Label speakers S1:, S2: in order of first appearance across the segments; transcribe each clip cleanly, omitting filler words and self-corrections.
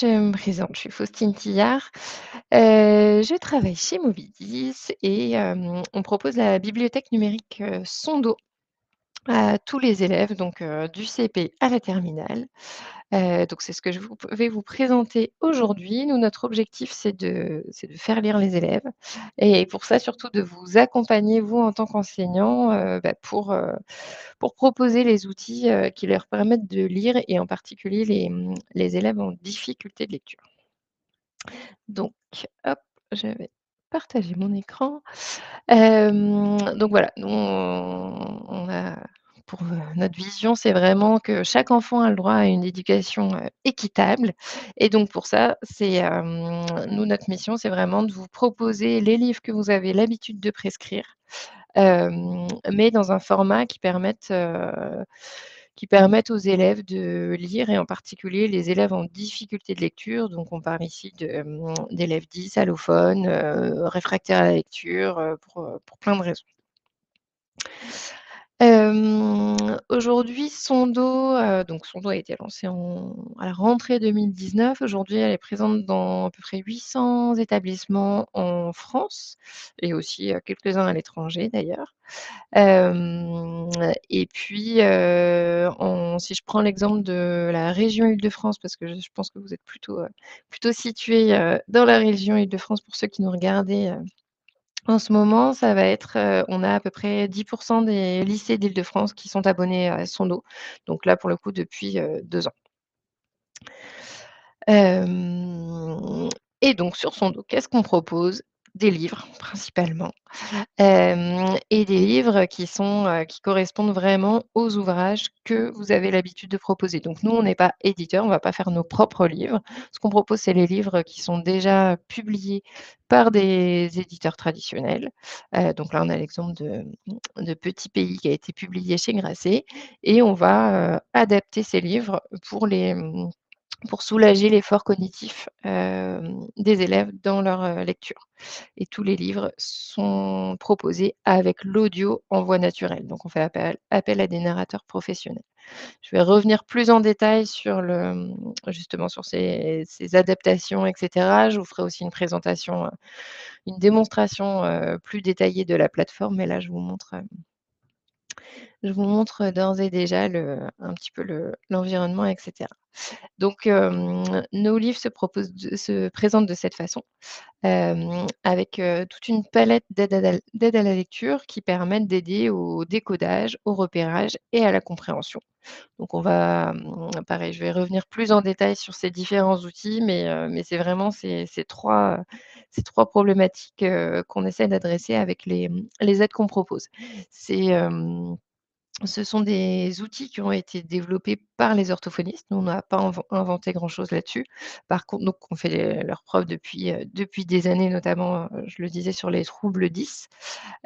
S1: je me présente, je suis Faustine Tillard. Je travaille chez Movidis et on propose la bibliothèque numérique, Sondo à tous les élèves, donc du CP à la terminale. Donc c'est ce que je vais vous présenter aujourd'hui. Nous, notre objectif, c'est de faire lire les élèves et pour ça, surtout de vous accompagner, vous, en tant qu'enseignant, pour proposer les outils, qui leur permettent de lire et en particulier les élèves en difficulté de lecture. Donc hop, je vais partager mon écran. Donc voilà, nous on a pour, notre vision, c'est vraiment que chaque enfant a le droit à une éducation, équitable et donc pour ça, nous notre mission, c'est vraiment de vous proposer les livres que vous avez l'habitude de prescrire, mais dans un format qui permettent aux élèves de lire et en particulier les élèves en difficulté de lecture. Donc on parle ici d'élèves dits, allophones, réfractaires à la lecture, pour plein de raisons. Aujourd'hui Sondo a été lancée à la rentrée 2019. Aujourd'hui, elle est présente dans à peu près 800 établissements en France et aussi, quelques-uns à l'étranger d'ailleurs. Hem et puis, si je prends l'exemple de la région Île-de-France, parce que je pense que vous êtes plutôt situés, dans la région Île-de-France pour ceux qui nous regardaient, en ce moment, ça va être, on a à peu près 10 des lycées d'Île-de-France qui sont abonnés à Sondo. Donc là, pour le coup, depuis, 2 ans. Hem et donc sur Sondo, qu'est-ce qu'on propose? Des livres principalement. Et des livres qui correspondent vraiment aux ouvrages que vous avez l'habitude de proposer. Donc nous, on n'est pas éditeur, on va pas faire nos propres livres. Ce qu'on propose, c'est les livres qui sont déjà publiés par des éditeurs traditionnels. Donc là, on a l'exemple de Petit Pays qui a été publié chez Grasset et on va, adapter ces livres pour soulager l'effort cognitif, des élèves dans leur, lecture et tous les livres sont proposés avec l'audio en voix naturelle. Donc on fait appel à des narrateurs professionnels. Je vais revenir plus en détail justement sur ces adaptations et cetera. Je vous ferai aussi une démonstration, plus détaillée de la plateforme, mais là je vous montre d'ores et déjà un petit peu l'environnement et cetera. Donc, nos livres se présentent de cette façon, avec, toute une palette d'aide à la lecture qui permettent d'aider au décodage, au repérage et à la compréhension. Donc on va, pareil, je vais revenir plus en détail sur ces différents outils, mais c'est vraiment ces trois problématiques, qu'on essaie d'adresser avec les aides qu'on propose. C'est, hem Ce sont des outils qui ont été développés par les orthophonistes. Nous, on n'a pas inventé grand-chose là-dessus. Par contre, donc on fait leurs preuves depuis des années, notamment, je le disais, sur les troubles 10.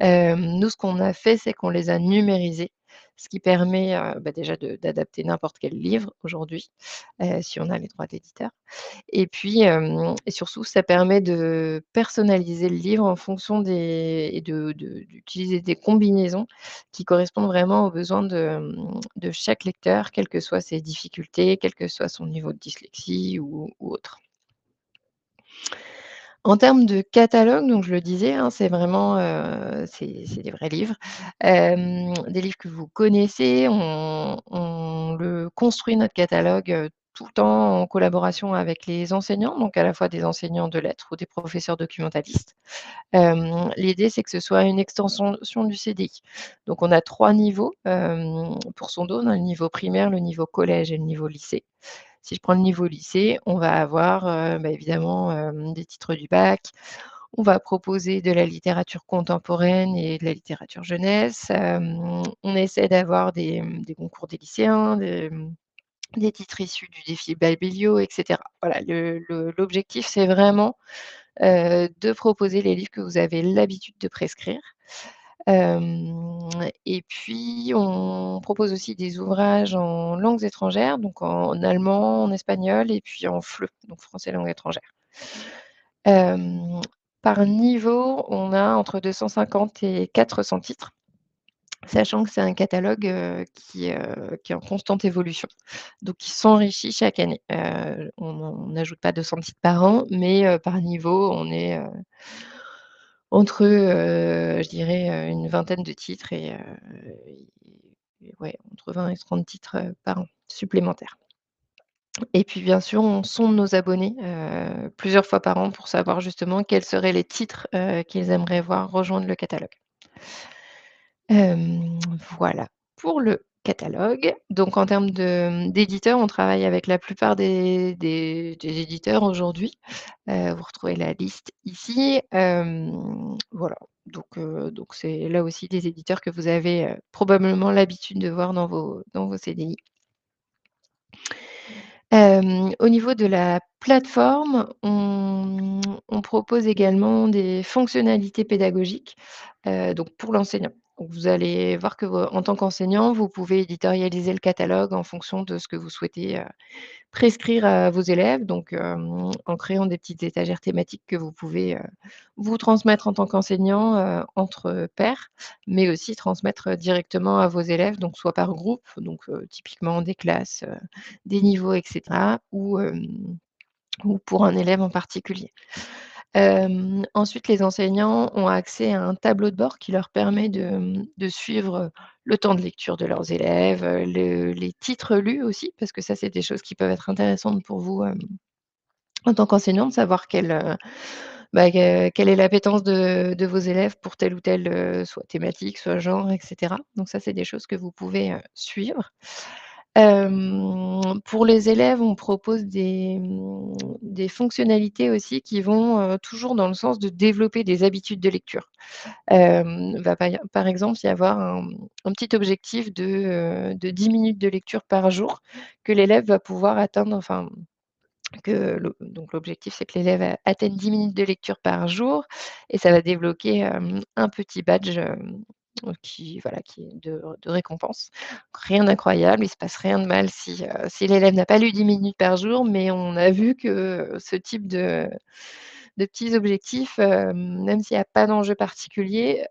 S1: Nous, ce qu'on a fait, c'est qu'on les a numérisés, ce qui permet, déjà d'adapter n'importe quel livre aujourd'hui, si on a les droits d'éditeur. Et puis, et surtout, ça permet de personnaliser le livre en fonction des et d'utiliser des combinaisons qui correspondent vraiment aux besoins de chaque lecteur, quelles que soient ses difficultés, quel que soit son niveau de dyslexie ou autre. En termes de catalogue, donc je le disais, hein, c'est vraiment, c'est des vrais livres, des livres que vous connaissez. On le construit notre catalogue, tout le temps en collaboration avec les enseignants, donc à la fois des enseignants de lettres ou des professeurs documentalistes. L'idée, c'est que ce soit une extension du CDI. Donc on a 3 niveaux, pour son dos. On a le niveau primaire, le niveau collège et le niveau lycée. Si je prends le niveau lycée, on va avoir, évidemment, des titres du bac. On va proposer de la littérature contemporaine et de la littérature jeunesse. On essaie d'avoir des concours des lycéens, des titres issus du défi Babelio et cetera. Voilà, l'objectif, c'est vraiment, de proposer les livres que vous avez l'habitude de prescrire. Et puis on propose aussi des ouvrages en langues étrangères, donc en allemand, en espagnol et puis en FLE, donc français langue étrangère. Hem, Par niveau, on a entre 250 et 400 titres. sachant que c'est un catalogue, qui est en constante évolution, donc qui s'enrichit chaque année. On n'ajoute pas 200 titres par an, mais par niveau, on est, entre, je dirais, une vingtaine de titres et ouais, entre 20 et 30 titres, par an supplémentaires. Et puis bien sûr, on sonde nos abonnés, plusieurs fois par an pour savoir justement quels seraient les titres, qu'ils aimeraient voir rejoindre le catalogue. Hem, voilà pour le catalogue. Donc en termes d'éditeurs, on travaille avec la plupart des éditeurs aujourd'hui. Vous retrouvez la liste ici. Voilà, donc c'est là aussi des éditeurs que vous avez, probablement l'habitude de voir dans vos CDI. Au niveau de la plateforme, on propose également des fonctionnalités pédagogiques, donc pour l'enseignant. Donc vous allez voir que, en tant qu'enseignant, vous pouvez éditorialiser le catalogue en fonction de ce que vous souhaitez, prescrire à vos élèves, donc en créant des petites étagères thématiques que vous pouvez, vous transmettre en tant qu'enseignant, entre pairs, mais aussi transmettre, directement à vos élèves, donc soit par groupe, donc typiquement des classes, des niveaux et cetera ou pour un élève en particulier. Ensuite, les enseignants ont accès à un tableau de bord qui leur permet de suivre, le temps de lecture de leurs élèves, les titres lus aussi, parce que ça, c'est des choses qui peuvent être intéressantes pour vous, en tant qu'enseignant, de savoir quelle est l'appétence de vos élèves pour telle ou telle, soit thématique, soit genre et cetera. Donc ça, c'est des choses que vous pouvez, suivre. Pour les élèves, on propose des fonctionnalités aussi qui vont, toujours dans le sens de développer des habitudes de lecture. Va par exemple y avoir un petit objectif de 10 minutes de lecture par jour que l'élève va pouvoir atteindre, enfin donc l'objectif, c'est que l'élève atteigne 10 minutes de lecture par jour et ça va débloquer, un petit badge, qui est de récompense. Rien d'incroyable, il se passe rien de mal si l'élève n'a pas lu 10 minutes par jour, mais on a vu que ce type de petits objectifs, même s'il y a pas d'enjeu particulier,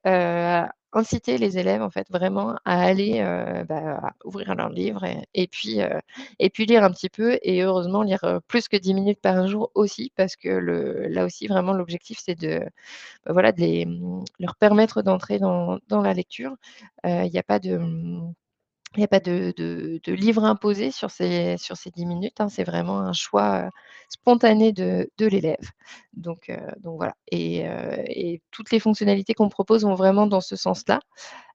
S1: inciter les élèves, en fait, vraiment à aller, à ouvrir leur livre et puis lire un petit peu et heureusement lire, plus que 10 minutes par jour aussi parce que là aussi vraiment l'objectif c'est voilà, leur permettre d'entrer dans la lecture. Il y a pas de, il y a pas de livre imposé sur ces 10 minutes, hein. C'est vraiment un choix, spontané de l'élève. Donc voilà et toutes les fonctionnalités qu'on propose vont vraiment dans ce sens-là.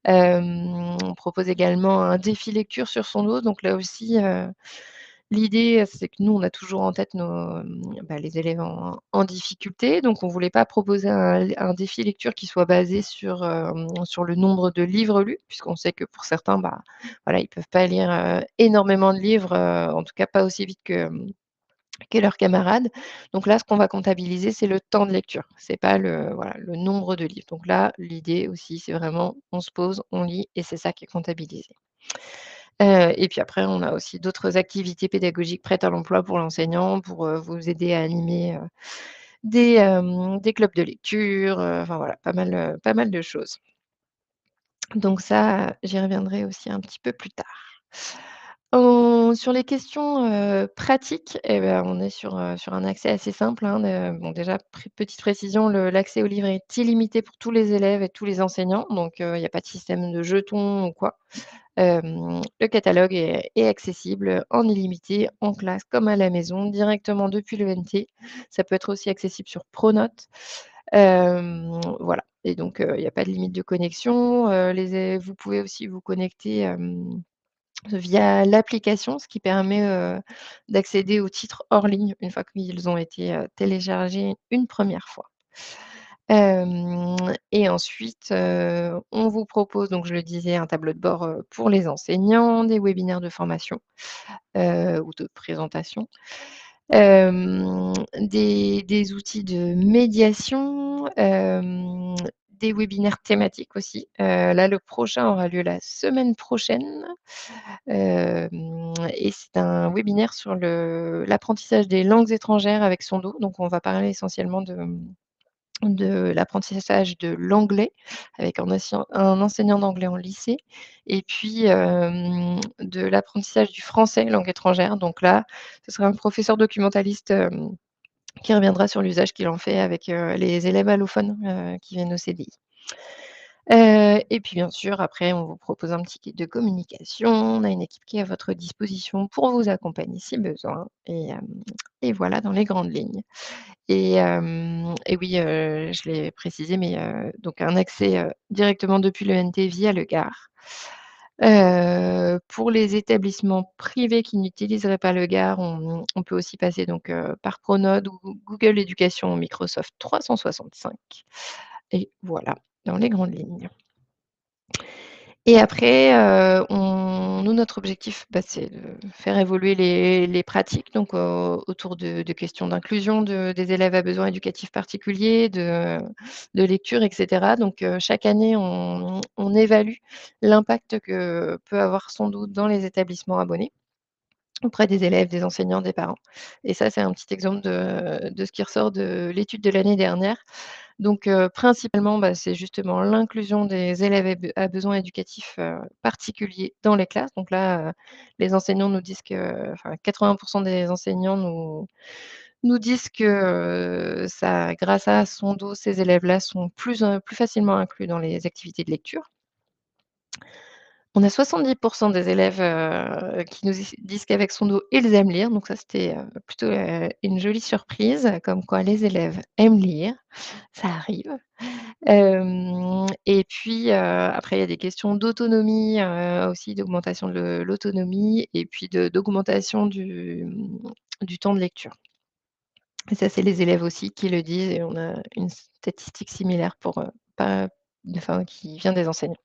S1: On propose également un défi lecture sur son dos, donc là aussi, l'idée, c'est que nous, on a toujours en tête les élèves en difficulté, donc on ne voulait pas proposer un défi lecture qui soit basé sur le nombre de livres lus, puisqu'on sait que pour certains, voilà, ils peuvent pas lire, énormément de livres, en tout cas pas aussi vite que leurs camarades. Donc là, ce qu'on va comptabiliser, c'est le temps de lecture. C'est pas le nombre de livres. Donc là, l'idée aussi, c'est vraiment on se pose, on lit et c'est ça qui est comptabilisé. Et puis après, on a aussi d'autres activités pédagogiques prêtes à l'emploi pour l'enseignant, pour, vous aider à animer, des clubs de lecture, enfin voilà, pas mal de choses. Donc ça, j'y reviendrai aussi un petit peu plus tard. Sur les questions, pratiques et ben, on est sur un accès assez simple, hein, bon déjà petite précision, l'accès au livre est illimité pour tous les élèves et tous les enseignants, donc il y a pas de système de jetons ou quoi. Le catalogue est accessible en illimité, en classe comme à la maison, directement depuis le NT. Ça peut être aussi accessible sur Pronote. Voilà et donc il y a pas de limite de connexion, vous pouvez aussi vous connecter, via l'application, ce qui permet, d'accéder aux titres hors ligne une fois qu'ils ont été, téléchargés une première fois. Et ensuite, on vous propose, donc je le disais, un tableau de bord, pour les enseignants, des webinaires de formation, ou de présentation, des outils de médiation, des webinaires thématiques aussi. Là, le prochain aura lieu la semaine prochaine, et c'est un webinaire sur l'apprentissage des langues étrangères avec Sondo. Donc on va parler essentiellement de l'apprentissage de l'anglais avec un enseignant d'anglais en lycée et puis, de l'apprentissage du français langue étrangère. Donc là, ce sera un professeur documentaliste, qui reviendra sur l'usage qu'il en fait avec, les élèves allophones, qui viennent au CDI. Et puis bien sûr, après, on vous propose un petit guide de communication. On a une équipe qui est à votre disposition pour vous accompagner si besoin et voilà dans les grandes lignes. Et oui, je l'ai précisé, mais donc un accès, directement depuis le NT via le GAR. Pour les établissements privés qui n'utiliseraient pas le GAR, on peut aussi passer donc, par Pronode ou Google Éducation ou Microsoft 365 et voilà, dans les grandes lignes. Et après, nous, notre objectif, bah, c'est de faire évoluer les pratiques, donc autour de questions d'inclusion des élèves à besoins éducatifs particuliers, de lecture et cetera. Donc chaque année, on évalue l'impact que peut avoir Sando dans les établissements abonnés, auprès des élèves, des enseignants, des parents. Et ça, c'est un petit exemple de ce qui ressort de l'étude de l'année dernière. Donc principalement, bah, c'est justement l'inclusion des élèves à besoins éducatifs, particuliers dans les classes. Donc là, les enseignants nous disent que enfin 80 des enseignants nous disent que, ça grâce à son dos, ces élèves-là sont plus facilement inclus dans les activités de lecture. On a 70 des élèves, qui nous disent qu'avec son dos, ils aiment lire. Donc ça, c'était, plutôt, une jolie surprise, comme quoi les élèves aiment lire, ça arrive. Et puis, après il y a des questions d'autonomie, aussi d'augmentation de l'autonomie et puis d'augmentation du temps de lecture. Et ça, c'est les élèves aussi qui le disent et on a une statistique similaire pour, pas enfin qui vient des enseignants.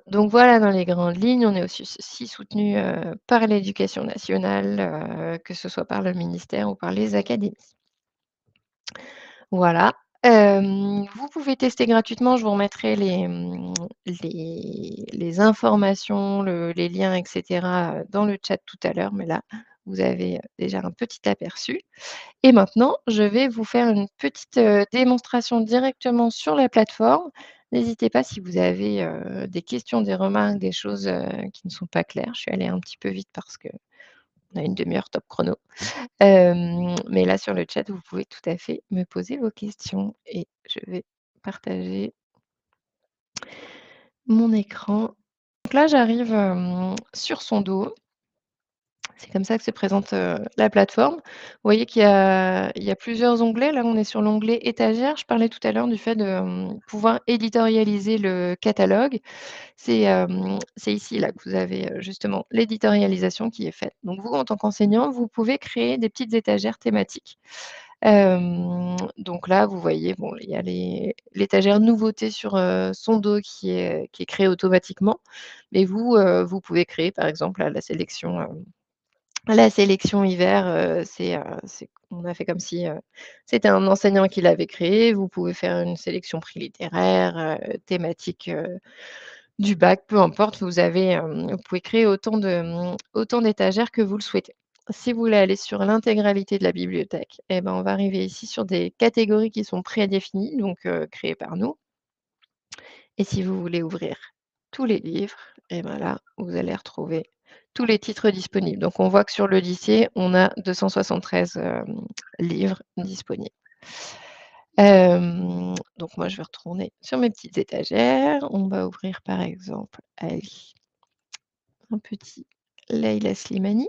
S1: Donc voilà dans les grandes lignes. On est aussi soutenu, par l'éducation nationale, que ce soit par le ministère ou par les académies. Voilà. Vous pouvez tester gratuitement. Je vous remettrai les informations, les liens et cetera, dans le chat tout à l'heure, mais là, vous avez, déjà un petit aperçu et maintenant, je vais vous faire une petite, démonstration directement sur la plateforme. N'hésitez pas si vous avez, des questions, des remarques, des choses, qui ne sont pas claires. Je suis allée un petit peu vite parce qu'on a une demi heure top chrono. Mais là, sur le chat, vous pouvez tout à fait me poser vos questions et je vais partager mon écran. Donc là, j'arrive, sur son dos. C'est comme ça que se présente, la plateforme. Vous voyez qu'il y a plusieurs onglets. Là, on est sur l'onglet étagère. Je parlais tout à l'heure du fait de, pouvoir éditorialiser le catalogue. C'est ici, là, que vous avez, justement l'éditorialisation qui est faite. Donc vous, en tant qu'enseignant, vous pouvez créer des petites étagères thématiques. Donc là, vous voyez, bon, il y a l'étagère nouveauté sur, son dos qui est créée automatiquement. Mais vous, vous pouvez créer, par exemple, là, la sélection hiver, c'est on a fait comme si, c'était un enseignant qui l'avait créé. Vous pouvez faire une sélection prix littéraire, thématique, du bac, peu importe. Vous pouvez créer autant d'étagères que vous le souhaitez. Si vous voulez aller sur l'intégralité de la bibliothèque et ben, on va arriver ici sur des catégories qui sont prédéfinies, donc créées par nous et si vous voulez ouvrir tous les livres et ben, là, vous allez retrouver tous les titres disponibles. Donc on voit que sur le lycée, on a 273, livres disponibles. Donc moi, je vais retourner sur mes petites étagères. On va ouvrir par exemple, allez, un petit Leila Slimani.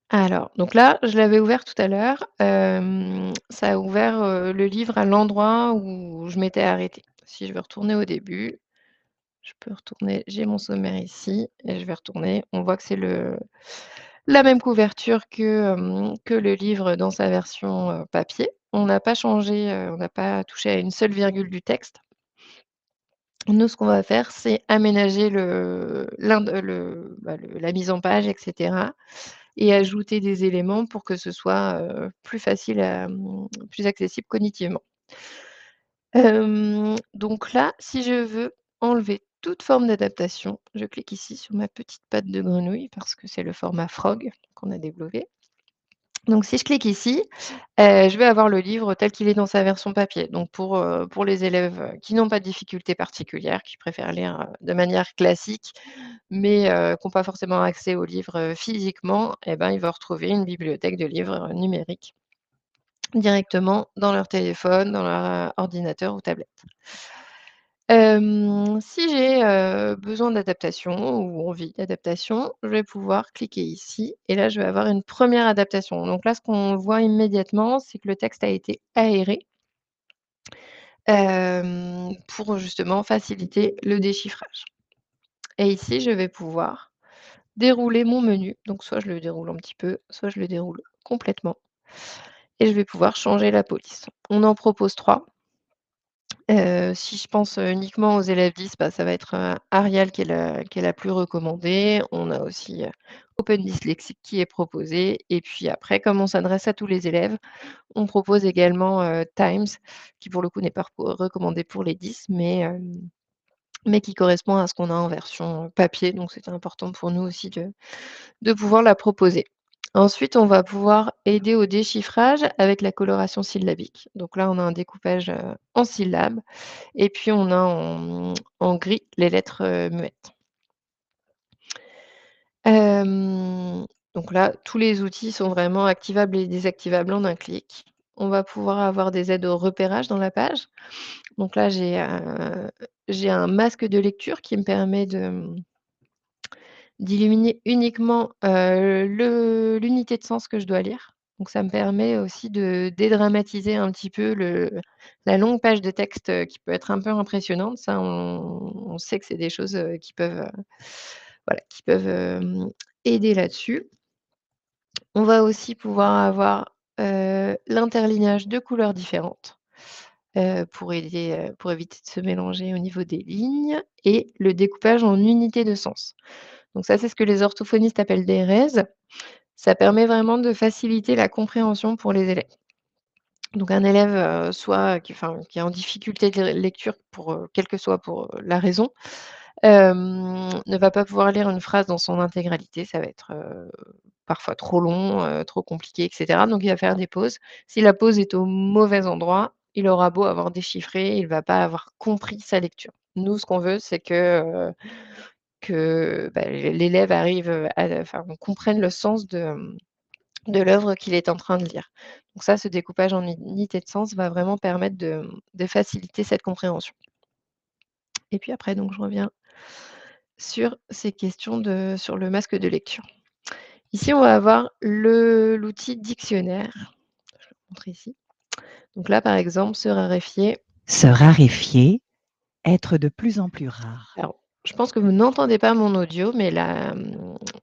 S1: Alors, donc là, je l'avais ouvert tout à l'heure, ça a ouvert, le livre à l'endroit où je m'étais arrêtée. Si je veux retourner au début, je peux retourner, j'ai mon sommaire ici et je vais retourner. On voit que c'est la même couverture que le livre dans sa version, papier. On n'a pas changé, on n'a pas touché à une seule virgule du texte. Nous, ce qu'on va faire, c'est aménager la mise en page et cetera et ajouter des éléments pour que ce soit, plus facile plus accessible cognitivement. Donc là, si je veux enlever toute forme d'adaptation, je clique ici sur ma petite patte de grenouille parce que c'est le format Frog qu'on a développé Donc si je clique ici, je vais avoir le livre tel qu'il est dans sa version papier. Donc pour les élèves, qui n'ont pas de difficultés particulières, qui préfèrent lire, de manière classique, mais qui ont pas forcément accès aux livres, physiquement, et ben, ils vont retrouver une bibliothèque de livres, numériques directement dans leur téléphone, dans leur, ordinateur ou tablette. Si j'ai, besoin d'adaptation ou envie d'adaptation, je vais pouvoir cliquer ici et là, je vais avoir une première adaptation. Donc là, ce qu'on voit immédiatement, c'est que le texte a été aéré, pour justement faciliter le déchiffrage et ici, je vais pouvoir dérouler mon menu. Donc soit je le déroule un petit peu, soit je le déroule complètement et je vais pouvoir changer la police. On en propose 3. Si je pense, uniquement aux élèves 10, bah, ça va être, Arial qui est la plus recommandée. On a aussi, Open Dyslexic qui est proposé et puis après, comme on s'adresse à tous les élèves, on propose également, Times qui pour le coup n'est pas recommandé pour les 10 mais qui correspond à ce qu'on a en version papier, donc c'était important pour nous aussi de pouvoir la proposer. Ensuite, on va pouvoir aider au déchiffrage avec la coloration syllabique. Donc là, on a un découpage, en syllabes et puis on a en gris les lettres, muettes. Hem, donc là, tous les outils sont vraiment activables et désactivables en un clic. On va pouvoir avoir des aides au repérage dans la page. Donc là, j'ai un masque de lecture qui me permet d'illuminer uniquement, l'unité de sens que je dois lire. Donc ça me permet aussi de dédramatiser un petit peu la longue page de texte, qui peut être un peu impressionnante. Ça, on sait que c'est des choses, qui peuvent, voilà, qui peuvent, aider là-dessus. On va aussi pouvoir avoir, l'interlignage de couleurs différentes, pour éviter de se mélanger au niveau des lignes et le découpage en unités de sens. Donc ça, c'est ce que les orthophonistes appellent des raises. Ça permet vraiment de faciliter la compréhension pour les élèves. Donc un élève, soit qui est en difficulté de lecture pour, quelle que soit pour, la raison, ne va pas pouvoir lire une phrase dans son intégralité. Ça va être, parfois trop long, trop compliqué et cetera. Donc il va faire des pauses. Si la pause est au mauvais endroit, il aura beau avoir déchiffré, il ne va pas avoir compris sa lecture. Nous, ce qu'on veut, c'est que, bah, l'élève arrive, on comprenne le sens de l'œuvre qu'il est en train de lire. Donc ça, ce découpage en unités de sens va vraiment permettre de faciliter cette compréhension. Et puis après, donc je reviens sur ces questions sur le masque de lecture. Ici, on va avoir l'outil dictionnaire. Je vais vous montrer ici. Donc là, par exemple, se raréfier.
S2: Se raréfier, être de plus en plus rare.
S1: Alors, je pense que vous n'entendez pas mon audio, mais là,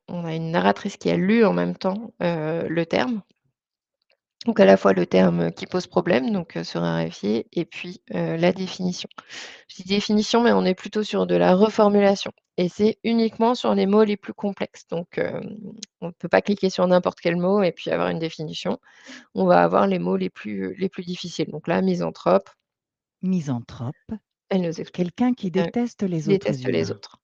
S1: on a une narratrice qui a lu en même temps, le terme. Donc à la fois le terme qui pose problème, donc se raréfier et puis, la définition. Je dis définition, mais on est plutôt sur de la reformulation et c'est uniquement sur les mots les plus complexes. Donc, on ne peut pas cliquer sur n'importe quel mot et puis avoir une définition. On va avoir les mots les plus difficiles. Donc là, misanthrope,
S2: Misanthrope,
S1: elle nous explique,
S2: quelqu'un qui déteste
S1: qui
S2: les autres
S1: déteste les
S2: humains.
S1: autres.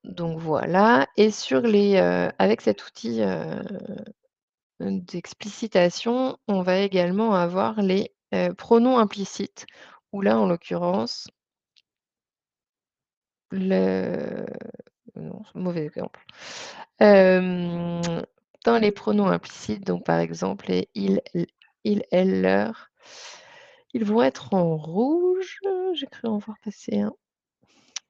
S1: Donc voilà et avec cet outil, d'explicitation, on va également avoir les, pronoms implicites où là, en l'occurrence, le non, mauvais exemple. Hem, Dans les pronoms implicites, donc par exemple les il, elle, leur, ils vont être en rouge. J'ai cru en voir passer un.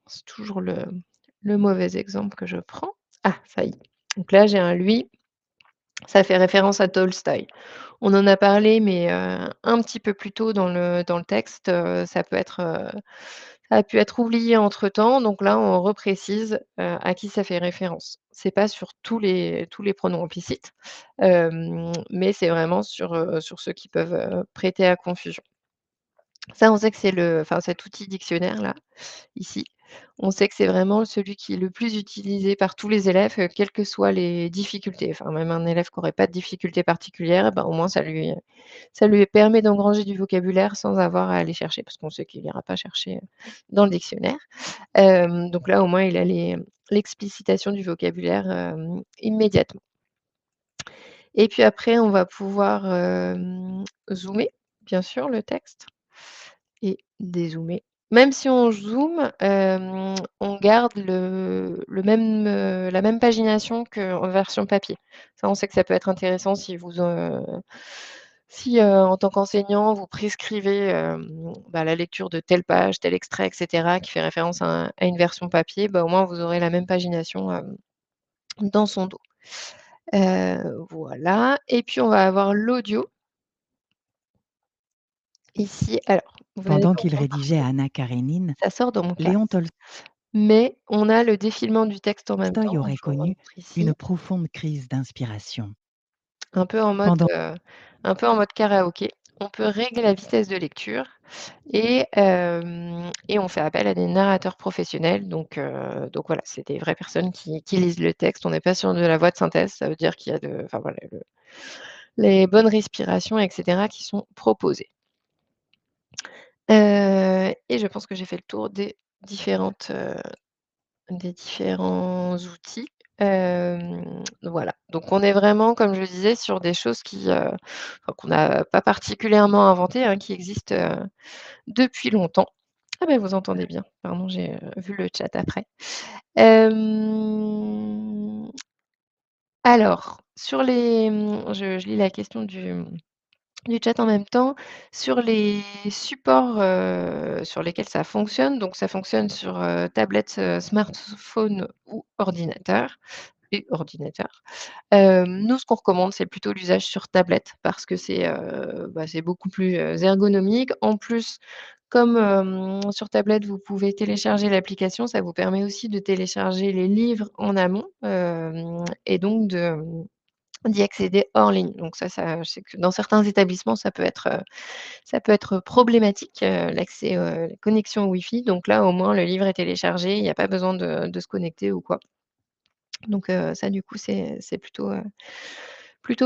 S1: C'est toujours le mauvais exemple que je prends. Ah, ça y est. Donc là, j'ai un lui, ça fait référence à Tolstoï. On en a parlé, mais un petit peu plus tôt dans le texte, ça a pu être oublié entre-temps, donc là, on reprécise, à qui ça fait référence. C'est pas sur tous les pronoms implicites, mais c'est vraiment sur ceux qui peuvent, prêter à confusion. Ça, on sait que c'est cet outil dictionnaire-là, ici, on sait que c'est vraiment celui qui est le plus utilisé par tous les élèves, quelles que soient les difficultés. Enfin, même un élève qui aurait pas de difficultés particulières, ben, au moins ça lui permet d'engranger du vocabulaire sans avoir à aller chercher, parce qu'on sait qu'il ira pas chercher, dans le dictionnaire. Donc là, au moins, il a l'explicitation du vocabulaire, immédiatement. et puis après on va pouvoir, zoomer, bien sûr, le texte et dézoomer. Même si on zoome, on garde la même pagination qu'en version papier. Ça, on sait que ça peut être intéressant si, en tant qu'enseignant, vous prescrivez, bah, la lecture de telle page, tel extrait et cetera qui fait référence à une version papier, bah, au moins vous aurez la même pagination, dans son dos. Voilà et puis on va avoir l'audio ici. Alors, vous n'allez
S2: Pendant
S1: pas
S2: qu'il
S1: entendre
S2: rédigeait
S1: parce que
S2: Anna Karénine,
S1: ça sort dans mon
S2: Léon
S1: casque, mais on a le défilement du texte en même
S2: Tolstoï
S1: temps, donc
S2: aurait
S1: je vous
S2: connu
S1: montre
S2: une
S1: ici,
S2: profonde crise d'inspiration.
S1: un peu en mode,
S2: Pendant
S1: heu, un peu en mode karaoké. On peut régler la vitesse de lecture et on fait appel à des narrateurs professionnels donc voilà, c'est des vraies personnes qui lisent le texte. On n'est pas sur de la voix de synthèse, ça veut dire qu'il y a enfin voilà, les bonnes respirations et cetera qui sont proposées. Et je pense que j'ai fait le tour des différents outils. Voilà, donc on est vraiment, comme je disais, sur des choses enfin qu'on n'a pas particulièrement inventées, hein, qui existent, depuis longtemps. Ah ben vous entendez bien, pardon, j'ai, vu le chat après. Hem, alors sur je lis la question du chat en même temps. Sur les supports, sur lesquels ça fonctionne, donc ça fonctionne sur, tablette, smartphone ou ordinateur. Nous, ce qu'on recommande, c'est plutôt l'usage sur tablette parce que c'est beaucoup plus, ergonomique. En plus, comme, sur tablette, vous pouvez télécharger l'application, ça vous permet aussi de télécharger les livres en amont, et donc d'y accéder hors ligne. Donc ça je sais que dans certains établissements, ça peut être problématique, l'accès, la connexion Wi-Fi. Donc là, au moins, le livre est téléchargé, il n'y a pas besoin de se connecter ou quoi. Donc ça, du coup, c'est plutôt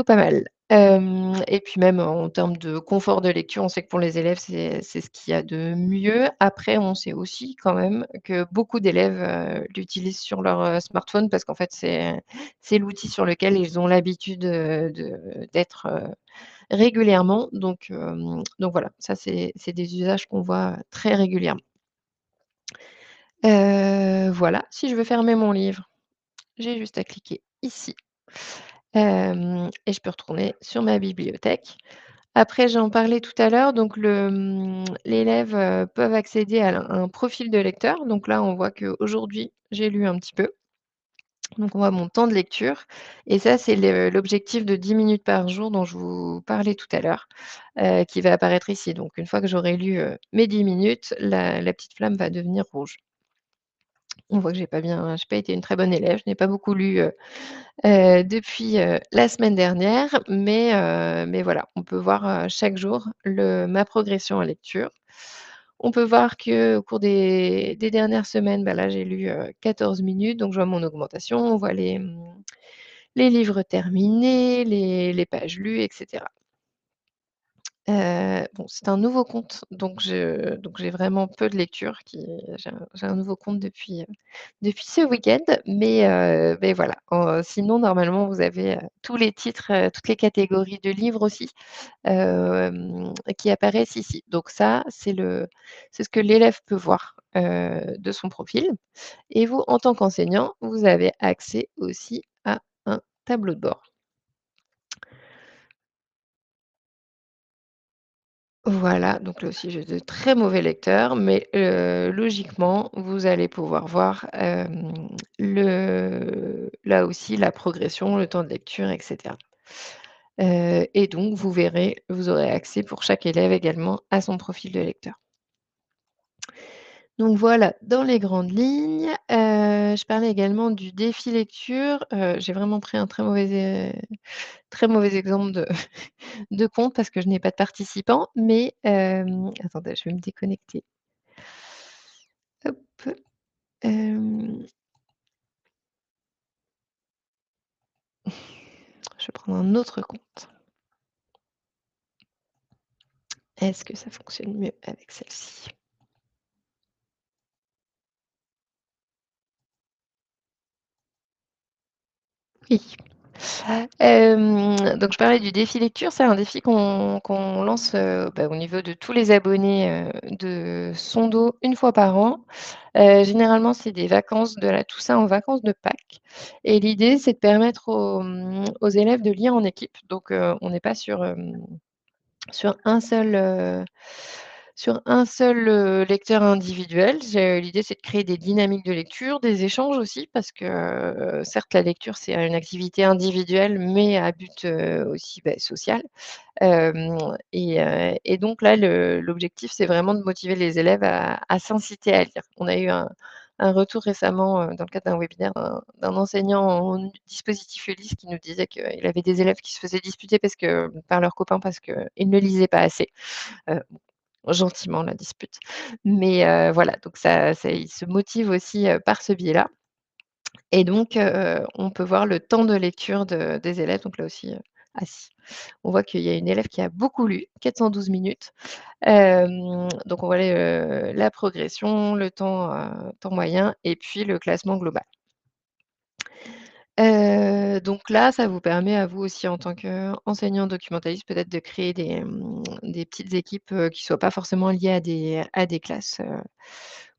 S1: pas mal. Et puis même en termes de confort de lecture, on sait que pour les élèves, c'est ce qu'il y a de mieux. Après, on sait aussi quand même que beaucoup d'élèves, l'utilisent sur leur, smartphone parce qu'en fait, c'est l'outil sur lequel ils ont l'habitude, d'être, régulièrement. Donc voilà, ça c'est des usages qu'on voit très régulièrement. Voilà, si je veux fermer mon livre, j'ai juste à cliquer ici, et je peux retourner sur ma bibliothèque. Après, j'en parlais tout à l'heure, donc l'élève, peuvent accéder à un profil de lecteur. Donc là, on voit qu'aujourd'hui, j'ai lu un petit peu. Donc on voit mon temps de lecture et ça, c'est l'objectif de 10 minutes par jour dont je vous parlais tout à l'heure, qui va apparaître ici. Donc une fois que j'aurai lu, mes 10 minutes, la petite flamme va devenir rouge. On voit que j'ai pas été une très bonne élève, je n'ai pas beaucoup lu, depuis, la semaine dernière, mais voilà, on peut voir, chaque jour ma progression en lecture. On peut voir qu'au cours des dernières semaines, bah, là, j'ai lu, 14 minutes, donc je vois mon augmentation. On voit les livres terminés, les pages lues et cetera. Bon, c'est un nouveau compte, donc j'ai vraiment peu de lecture j'ai un nouveau compte depuis ce week-end, mais voilà. Sinon, normalement, vous avez, tous les titres, toutes les catégories de livres aussi, qui apparaissent ici. Donc ça, c'est ce que l'élève peut voir, de son profil et vous, en tant qu'enseignant, vous avez accès aussi à un tableau de bord. Voilà, donc là aussi j'ai de très mauvais lecteurs, mais logiquement, vous allez pouvoir voir, là aussi la progression, le temps de lecture et cetera. Et donc vous aurez accès pour chaque élève également à son profil de lecteur. Donc voilà, dans les grandes lignes, je parlais également du défi lecture, j'ai vraiment pris un très mauvais exemple de de compte parce que je n'ai pas de participants, mais attendez, je vais me déconnecter. Hop, hem, je vais prendre un autre compte. Est-ce que ça fonctionne mieux avec celle-ci? Oui. Donc je parlais du défi lecture, c'est un défi qu'on lance, au niveau de tous les abonnés, de Sondo une fois par an. Généralement, c'est des vacances de la Toussaint aux vacances de Pâques et l'idée, c'est de permettre aux élèves de lire en équipe. Donc on n'est pas sur un seul, lecteur individuel. L'idée, c'est de créer des dynamiques de lecture, des échanges aussi parce que, certes, la lecture, c'est une activité individuelle, mais à but, aussi, social. Et donc là, l'objectif, c'est vraiment de motiver les élèves à s'inciter à lire. On a eu un retour récemment, dans le cadre d'un webinaire d'un enseignant en dispositif Ulysse qui nous disait qu'il avait des élèves qui se faisaient disputer par leurs copains parce qu'ils ne lisaient pas assez. Gentiment la dispute. Mais voilà, donc ça ils se motivent aussi, par ce biais-là et donc on peut voir le temps de lecture des élèves, donc là aussi, assis. On voit qu'il y a une élève qui a beaucoup lu, 412 minutes. Donc on voit la progression, le temps moyen et puis le classement global. Donc là, ça vous permet à vous aussi en tant qu'enseignant documentaliste peut-être de créer des petites équipes, qui soient pas forcément liées à des classes,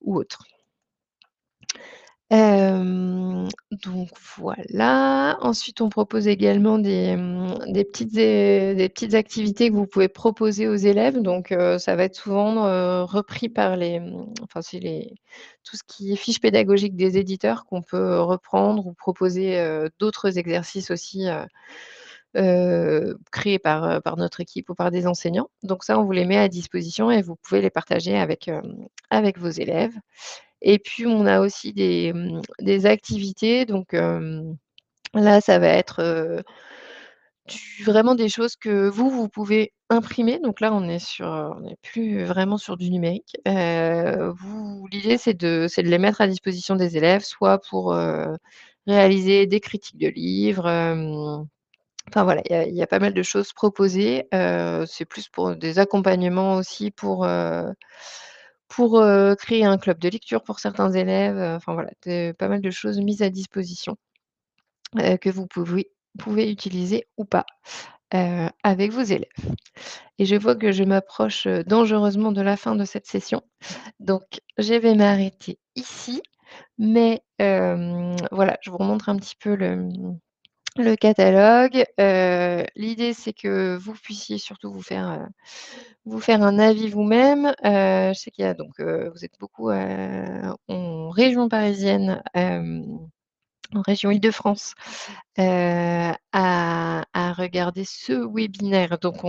S1: ou autres. Donc voilà. Ensuite, on propose également des petites activités que vous pouvez proposer aux élèves. Donc, ça va être souvent, repris par enfin, c'est tout ce qui est fiche pédagogique des éditeurs qu'on peut reprendre ou proposer, d'autres exercices aussi, créés par notre équipe ou par des enseignants. Donc ça, on vous les met à disposition et vous pouvez les partager avec vos élèves. Et puis on a aussi des activités donc là ça va être, vraiment des choses que vous pouvez imprimer. Donc là on n'est plus vraiment sur du numérique. L'idée c'est de les mettre à disposition des élèves, soit pour, réaliser des critiques de livres, enfin voilà, il y a pas mal de choses proposées. C'est plus pour des accompagnements aussi pour créer un club de lecture pour certains élèves, enfin voilà, pas mal de choses mises à disposition, que vous pouvez utiliser ou pas, avec vos élèves. Et je vois que je m'approche, dangereusement de la fin de cette session, donc je vais m'arrêter ici, mais voilà, je vous remontre un petit peu le catalogue. L'idée, c'est que vous puissiez surtout vous faire un avis vous-même. Je sais qu'il y a donc, vous êtes beaucoup, en région parisienne, en région Île-de-France, à regarder ce webinaire. Donc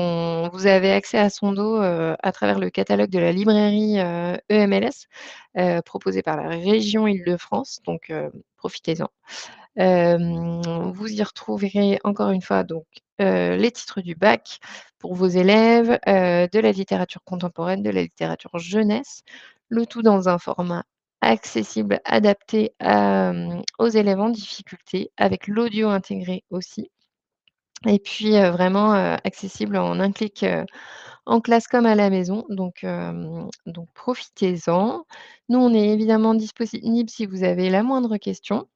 S1: vous avez accès à Sondo, à travers le catalogue de la librairie, EMLS, proposé par la région Île-de-France, donc profitez-en. Vous y retrouverez encore une fois donc, les titres du bac pour vos élèves, de la littérature contemporaine, de la littérature jeunesse, le tout dans un format accessible, adapté aux élèves en difficulté, avec l'audio intégré aussi et puis, vraiment, accessible en un clic, en classe comme à la maison donc profitez-en. Nous, on est évidemment disponible si vous avez la moindre question.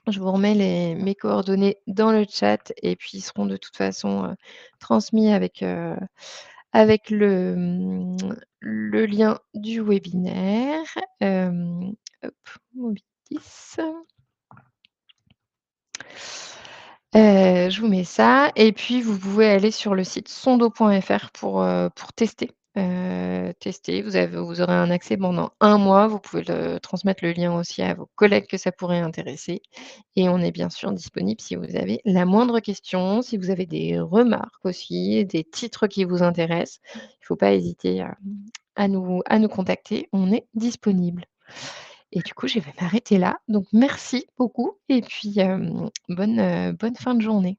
S1: Je vous remets mes coordonnées dans le chat et puis ils seront de toute façon, transmis avec le lien du webinaire. Hop, Mobitis. Je vous mets ça et puis vous pouvez aller sur le site sondo.fr pour tester. Vous aurez un accès pendant un mois. Vous pouvez transmettre le lien aussi à vos collègues que ça pourrait intéresser et on est bien sûr disponible si vous avez la moindre question, si vous avez des remarques aussi, des titres qui vous intéressent. Il ne faut pas hésiter à nous contacter, on est disponible. Et du coup, je vais m'arrêter là. Donc merci beaucoup et puis, bonne fin de journée.